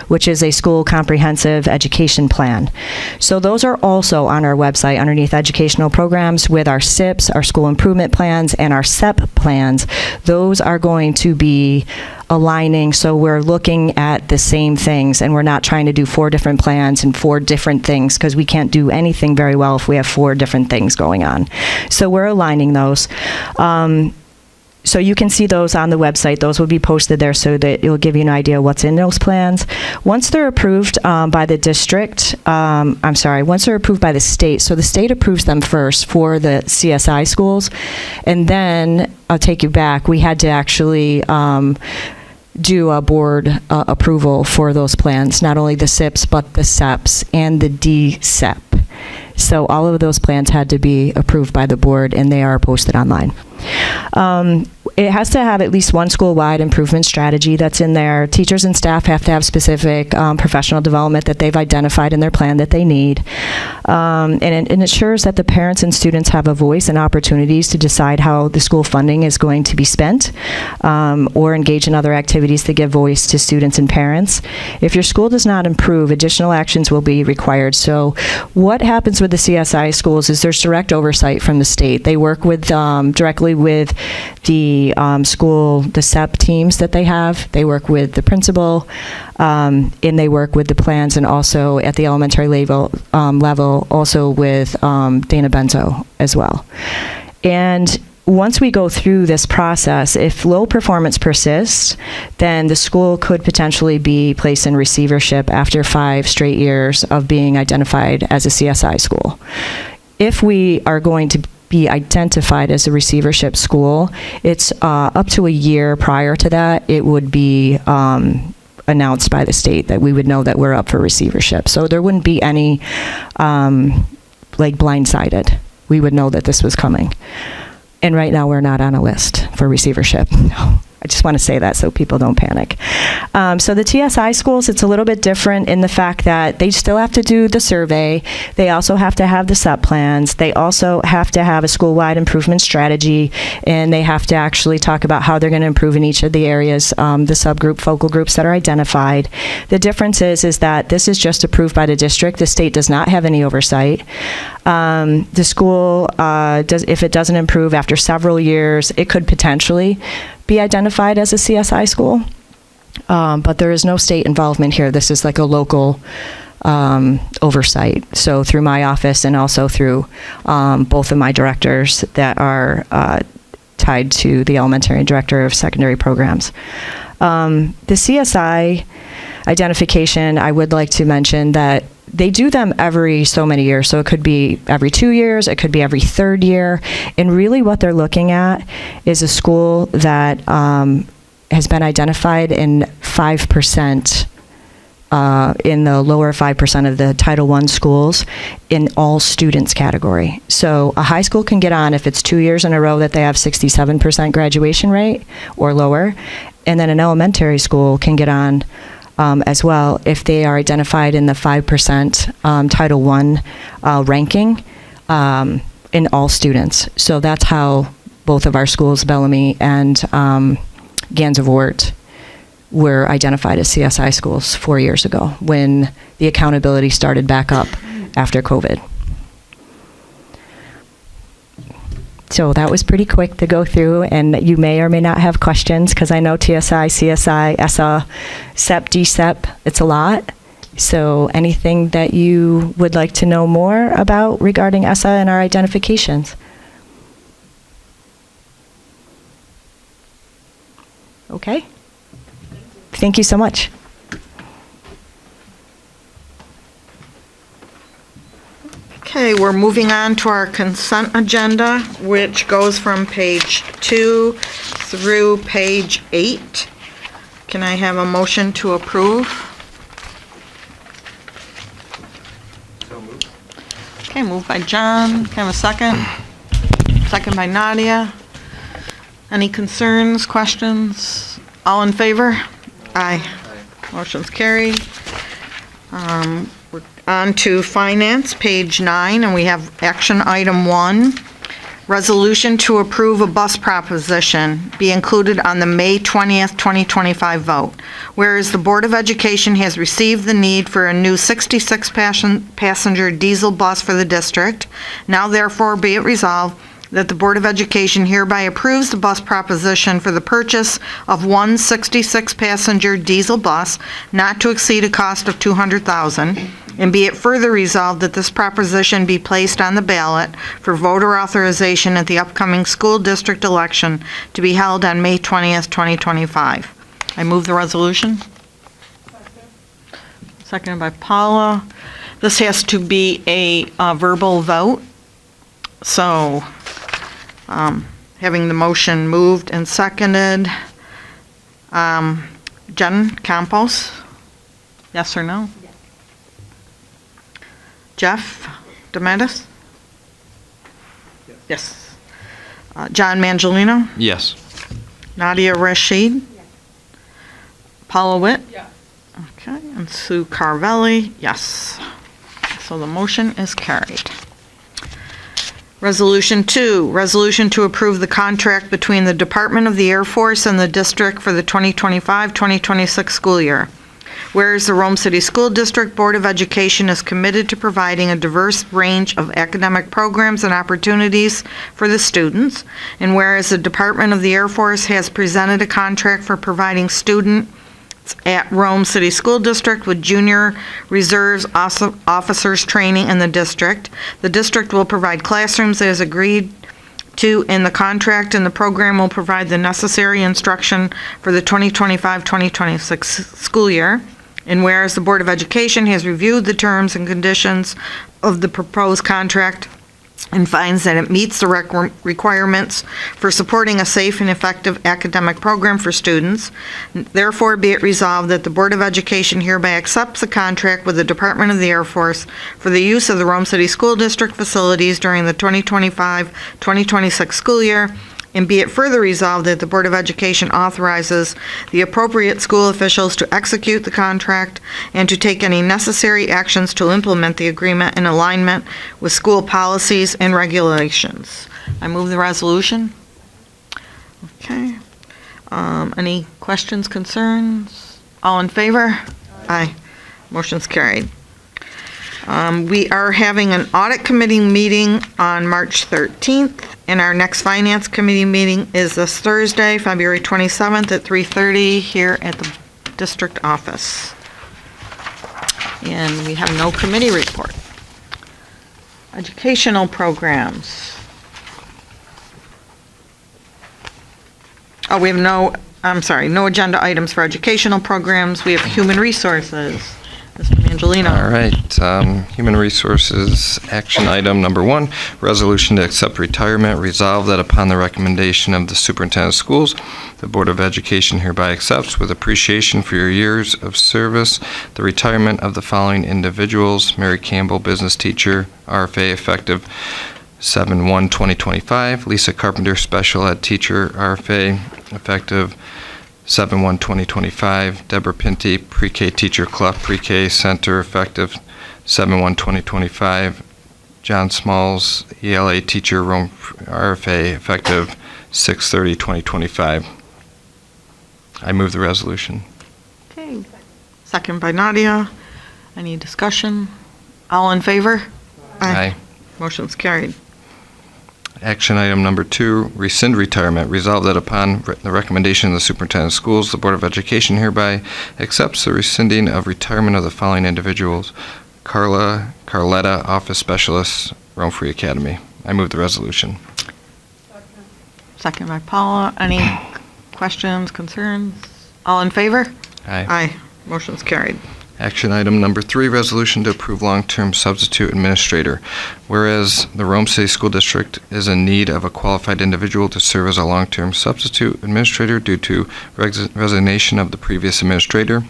which is a school comprehensive education plan. So those are also on our website underneath educational programs with our SIPs, our school improvement plans, and our SEP plans. Those are going to be aligning, so we're looking at the same things, and we're not trying to do 4 different plans and 4 different things, because we can't do anything very well if we have 4 different things going on. So we're aligning those. So you can see those on the website. Those will be posted there so that it'll give you an idea what's in those plans. Once they're approved by the district, once they're approved by the state, so the state approves them first for the CSI schools, and then I'll take you back. We had to actually do a board approval for those plans, not only the SIPs, but the SEPs and the DSEP. So all of those plans had to be approved by the board, and they are posted online. It has to have at least one school-wide improvement strategy that's in there. Teachers and staff have to have specific professional development that they've identified in their plan that they need. And it ensures that the parents and students have a voice and opportunities to decide how the school funding is going to be spent, or engage in other activities to give voice to students and parents. If your school does not improve, additional actions will be required. So what happens with the CSI schools is there's direct oversight from the state. They work with directly with the school, the SEP teams that they have. They work with the principal, and they work with the plans, and also at the elementary level also with Dana Benzo as well. And once we go through this process, if low performance persists, then the school could potentially be placed in receivership after 5 straight years of being identified as a CSI school. If we are going to be identified as a receivership school, it's up to a year prior to that. It would be announced by the state, that we would know that we're up for receivership. So there wouldn't be any, like, blindsided. We would know that this was coming. And right now, we're not on a list for receivership. I just want to say that so people don't panic. So the TSI schools, it's a little bit different in the fact that they still have to do the survey. They also have to have the SEP plans. They also have to have a school-wide improvement strategy, and they have to actually talk about how they're going to improve in each of the areas, the subgroup, focal groups that are identified. The difference is that this is just approved by the district. The state does not have any oversight. The school, if it doesn't improve after several years, it could potentially be identified as a CSI school, but there is no state involvement here. This is like a local oversight. So through my office and also through both of my directors that are tied to the elementary director of secondary programs. The CSI identification, I would like to mention that they do them every so many years. So it could be every 2 years, it could be every third year. And really what they're looking at is a school that has been identified in 5%, in the lower 5% of the Title I schools in all students category. So a high school can get on if it's 2 years in a row that they have 67% graduation rate or lower. And then an elementary school can get on as well if they are identified in the 5% Title I ranking in all students. So that's how both of our schools, Bellamy and Gansevoort, were identified as CSI schools 4 years ago when the accountability started back up after COVID. So that was pretty quick to go through, and you may or may not have questions, because I know TSI, CSI, ESSA, SEP, DSEP, it's a lot. So anything that you would like to know more about regarding ESSA and our identifications? Okay. Thank you so much. Okay, we're moving on to our consent agenda, which goes from page 2 through page 8. Can I have a motion to approve? Okay, moved by John. Can I have a second? Second by Nadia. Any concerns, questions? All in favor? Aye. Motion's carried. We're on to finance, page 9, and we have action item 1. Resolution to approve a bus proposition be included on the May 20th, 2025 vote. Whereas the Board of Education has received the need for a new 66-passenger diesel bus for the district, now therefore be it resolved that the Board of Education hereby approves the bus proposition for the purchase of one 66-passenger diesel bus not to exceed a cost of $200,000, and be it further resolved that this proposition be placed on the ballot for voter authorization at the upcoming school district election to be held on May 20th, 2025. I move the resolution. Seconded by Paula. This has to be a verbal vote. So, having the motion moved and seconded, Jen Campos, yes or no? Yes. Jeff Demetis? Yes. John Mangelino? Yes. Nadia Rashid? Yes. Paula Witt? Yes. Okay, and Sue Carvelli? Yes. So the motion is carried. Resolution 2, resolution to approve the contract between the Department of the Air Force and the district for the 2025-2026 school year. Whereas the Rome City School District Board of Education is committed to providing a diverse range of academic programs and opportunities for the students, and whereas the Department of the Air Force has presented a contract for providing students at Rome City School District with junior reserves officers training in the district will provide classrooms as agreed to in the contract, and the program will provide the necessary instruction for the 2025-2026 school year. And whereas the Board of Education has reviewed the terms and conditions of the proposed contract and finds that it meets the requirements for supporting a safe and effective academic program for students. Therefore, be it resolved that the Board of Education hereby accepts the contract with the Department of the Air Force for the use of the Rome City School District facilities during the 2025-2026 school year, and be it further resolved that the Board of Education authorizes the appropriate school officials to execute the contract and to take any necessary actions to implement the agreement in alignment with school policies and regulations. I move the resolution. Okay. Any questions, concerns? All in favor? Aye. Motion's carried. We are having an audit committee meeting on March 13th, and our next finance committee meeting is this Thursday, February 27th at 3:30 here at the district office. And we have no committee report. Educational programs. Oh, we have no agenda items for educational programs. We have human resources. Mr. Mangelino. All right, Human Resources, action item number 1, resolution to accept retirement. Resolve that upon the recommendation of the Superintendent of Schools, the Board of Education hereby accepts with appreciation for your years of service the retirement of the following individuals: Mary Campbell, business teacher, RFA, effective 7/1/2025. Lisa Carpenter, special ed teacher, RFA, effective 7/1/2025. Deborah Pinty, pre-K teacher, Clough Pre-K Center, effective 7/1/2025. John Smalls, ELA teacher, Rome RFA, effective 6/30/2025. I move the resolution. Okay. Second by Nadia. Any discussion? All in favor? Aye. Motion's carried. Action item number 2, rescind retirement. Resolve that upon the recommendation of the Superintendent of Schools, the Board of Education hereby accepts the rescinding of retirement of the following individuals: Carletta, office specialist, Rome Free Academy. I move the resolution. Second by Paula. Any questions, concerns? All in favor? Aye. Aye. Motion's carried. Action item number 3, resolution to approve long-term substitute administrator. Whereas the Rome City School District is in need of a qualified individual to serve as a long-term substitute administrator due to resignation of the previous administrator.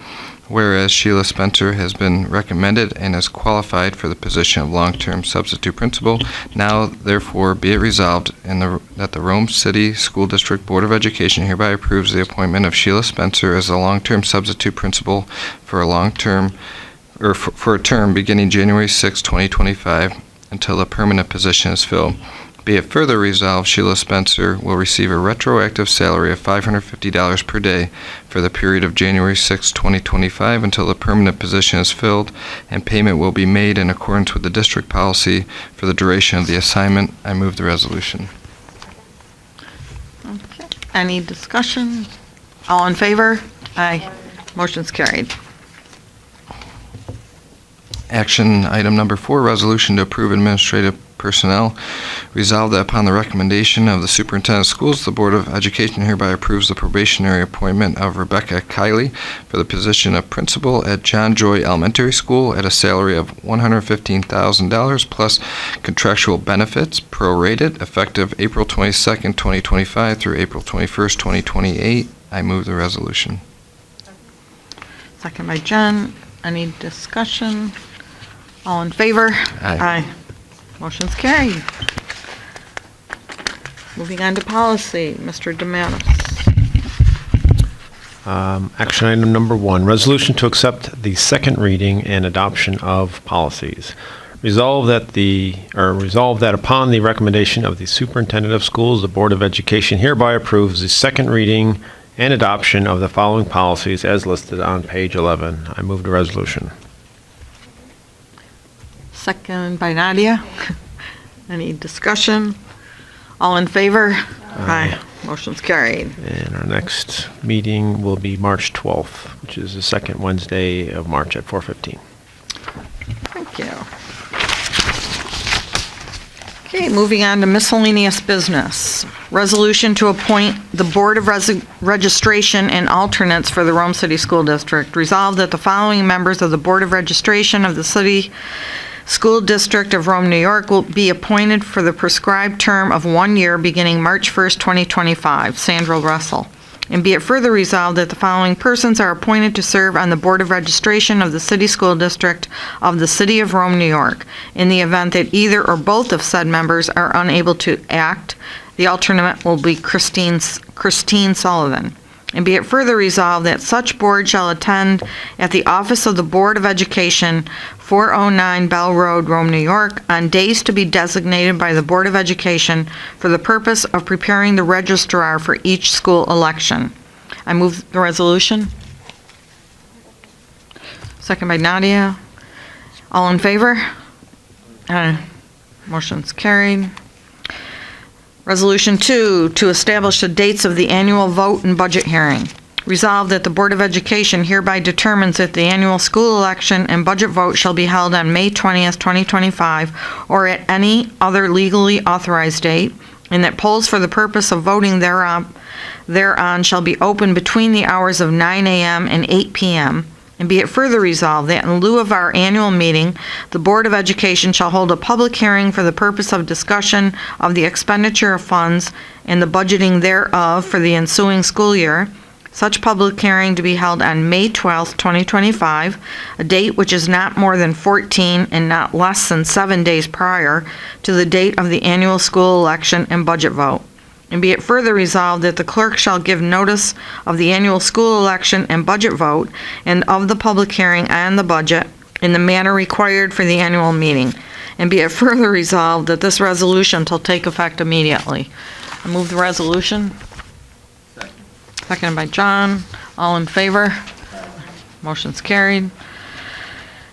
Whereas Sheila Spencer has been recommended and is qualified for the position of long-term substitute principal, now therefore be it resolved that the Rome City School District Board of Education hereby approves the appointment of Sheila Spencer as a long-term substitute principal for a term beginning January 6, 2025 until the permanent position is filled. Be it further resolved, Sheila Spencer will receive a retroactive salary of $550 per day for the period of January 6, 2025 until the permanent position is filled, and payment will be made in accordance with the district policy for the duration of the assignment. I move the resolution. Okay. Any discussion? All in favor? Aye. Motion's carried. Action item number 4, resolution to approve administrative personnel. Resolved that upon the recommendation of the Superintendent of Schools, the Board of Education hereby approves the probationary appointment of Rebecca Kiley for the position of principal at John Joy Elementary School at a salary of $115,000 plus contractual benefits, prorated, effective April 22nd, 2025 through April 21st, 2028. I move the resolution. Second by Jen. Any discussion? All in favor? Aye. Motion's carried. Moving on to policy, Mr. Demanis. Action item number 1, resolution to accept the second reading and adoption of policies. Resolve that upon the recommendation of the Superintendent of Schools, the Board of Education hereby approves the second reading and adoption of the following policies as listed on page 11. I move the resolution. Second by Nadia. Any discussion? All in favor? Aye. Motion's carried. And our next meeting will be March 12th, which is the second Wednesday of March at 4:15. Thank you. Okay, moving on to miscellaneous business. Resolution to appoint the Board of Registration and alternates for the Rome City School District. Resolved that the following members of the Board of Registration of the City School District of Rome, New York will be appointed for the prescribed term of 1 year beginning March 1st, 2025. Sandra Russell. And be it further resolved that the following persons are appointed to serve on the Board of Registration of the City School District of the City of Rome, New York. In the event that either or both of said members are unable to act, the alternate will be Christine Sullivan. And be it further resolved that such board shall attend at the office of the Board of Education, 409 Bell Road, Rome, New York, on days to be designated by the Board of Education for the purpose of preparing the registrar for each school election. I move the resolution. Second by Nadia. All in favor? Aye. Motion's carried. Resolution 2, to establish the dates of the annual vote and budget hearing. Resolved that the Board of Education hereby determines that the annual school election and budget vote shall be held on May 20th, 2025, or at any other legally authorized date, and that polls for the purpose of voting thereon shall be open between the hours of 9 a.m. and 8 p.m., and be it further resolved that in lieu of our annual meeting, the Board of Education shall hold a public hearing for the purpose of discussion of the expenditure of funds and the budgeting thereof for the ensuing school year. Such public hearing to be held on May 12th, 2025, a date which is not more than 14 and not less than 7 days prior to the date of the annual school election and budget vote. And be it further resolved that the clerk shall give notice of the annual school election and budget vote and of the public hearing on the budget in the manner required for the annual meeting. And be it further resolved that this resolution shall take effect immediately. I move the resolution. Seconded by John. All in favor? Motion's carried.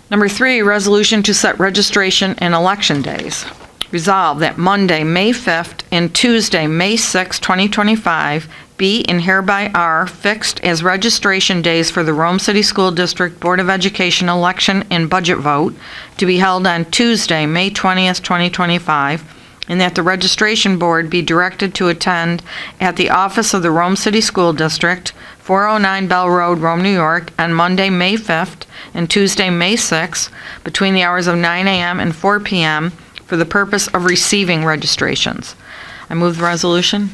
Number 3, resolution to set registration and election days. Resolved that Monday, May 5th and Tuesday, May 6th, 2025 be and hereby are fixed as registration days for the Rome City School District Board of Education election and budget vote to be held on Tuesday, May 20th, 2025, and that the registration board be directed to attend at the office of the Rome City School District, 409 Bell Road, Rome, New York, on Monday, May 5th and Tuesday, May 6th, between the hours of 9 a.m. and 4 p.m., for the purpose of receiving registrations. I move the resolution.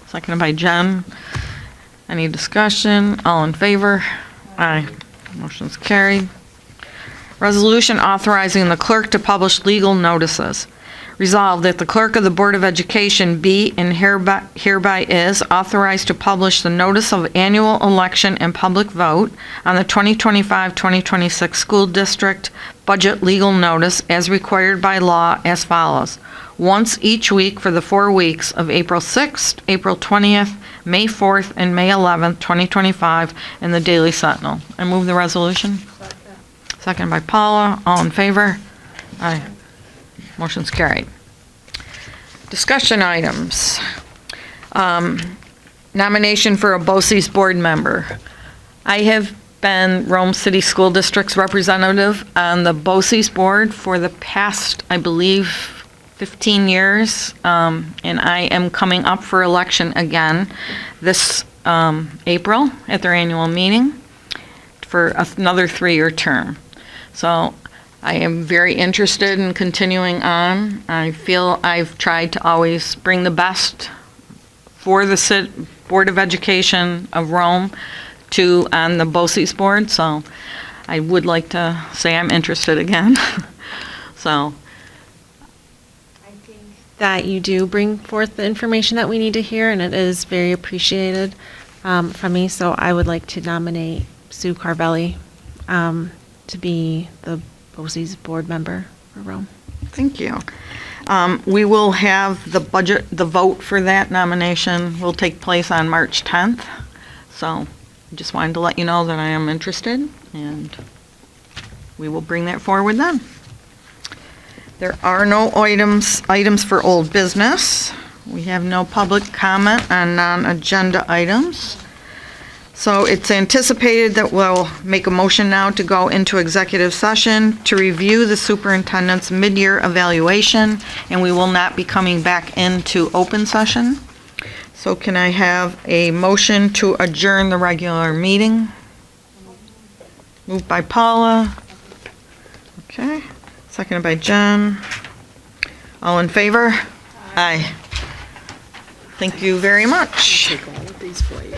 Seconded by Jen. Any discussion? All in favor? Aye. Motion's carried. Resolution authorizing the clerk to publish legal notices. Resolved that the clerk of the Board of Education be and hereby is authorized to publish the notice of annual election and public vote on the 2025-2026 school district budget legal notice as required by law as follows. Once each week for the 4 weeks of April 6th, April 20th, May 4th, and May 11th, 2025 in the Daily Sentinel. I move the resolution. Second by Paula. All in favor? Aye. Motion's carried. Discussion items. Nomination for a BOCES board member. I have been Rome City School District's representative on the BOCES board for the past, I believe, 15 years, and I am coming up for election again this April at their annual meeting for another 3-year term. So I am very interested in continuing on. I feel I've tried to always bring the best for the Board of Education of Rome on the BOCES board, so I would like to say I'm interested again. So I think that you do bring forth the information that we need to hear, and it is very appreciated from me. So I would like to nominate Sue Carvelli to be the BOCES board member for Rome. thank you. We will have the vote for that nomination will take place on March 10th. So I just wanted to let you know that I am interested, and we will bring that forward then. There are no items for old business. We have no public comment on non-agenda items. So it's anticipated that we'll make a motion now to go into executive session to review the superintendent's mid-year evaluation, and we will not be coming back into open session. So can I have a motion to adjourn the regular meeting? Moved by Paula, Okay, seconded by Jen. All in favor? Aye. Thank you very much. Take all of these for you.